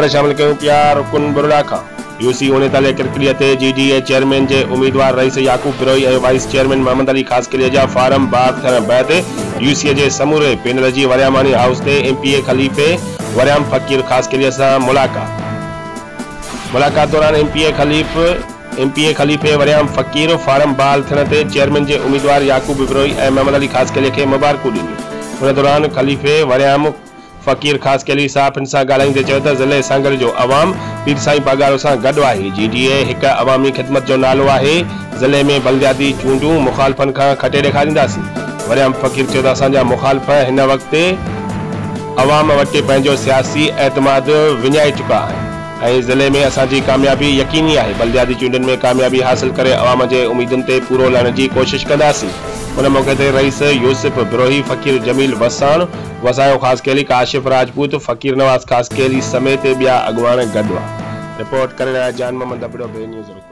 ख़बर शामिल कयूं पिया रुकन बुरड़ा खां। यूसी 39 किरकिड़ीअ ते जीडीए चेयरमैन जे उम्मीदवार रईस याकूब बिरोई ऐं वाइस चेयरमैन मोहम्मद अली ख़ासकलीअ जा फार्म बार थियण बैदि यूसीअ जे समूरे पैनल जी वरियामानी हाउस ते एमपीए खलीफ़े वरियाम फ़कीर ख़ासकलीअ सां मुलाक़ात दौरान एमपीए खलीफ़े वरियाम फ़कीर फार्म बहाल थियण ते चेयरमैन जे उम्मीदवार याकूब बिरोई ऐं मोहम्मद अली ख़ासकलीअ खे मुबारकूं ॾिनियूं। उन दौरान खलीफ़े वरियाम फ़कीर ख़ासकली साफ़िन सां ॻाल्हाईंदे चयो त ज़िले सांगल जो अवाम पीर साईं पागारो सां गॾु आहे। जीडीए हिकु अवामी ख़िदमत जो नालो आहे। ज़िले में बलदियाती चूंडूं मुखालफ़नि खां खटे ॾेखारींदासीं। वरियाम फ़कीर चयो त असांजा मुखालफ़ हिन वक़्तु अवाम वटि पंहिंजो सियासी एतमाद विञाए चुका आहिनि ऐं ज़िले में असांजी कामयाबी यकीनी आहे। बलदियाती चूंडुनि में कामयाबी हासिल करे अवाम जे उम्मीदुनि ते पूरो लहण जी कोशिश कंदासीं। उन मौक़े ते रईस यूसुफ बिरोही, फ़कीर जमील वसाण, वसायो ख़ासकली, काशिफ राजपूत, फ़कीर नवाज़ ख़ासकली समेत ॿिया अॻुवान गॾु हुआ। रिपोर्ट करे रहिया जान मोहम्मद अबड़ो, बे न्यूज़।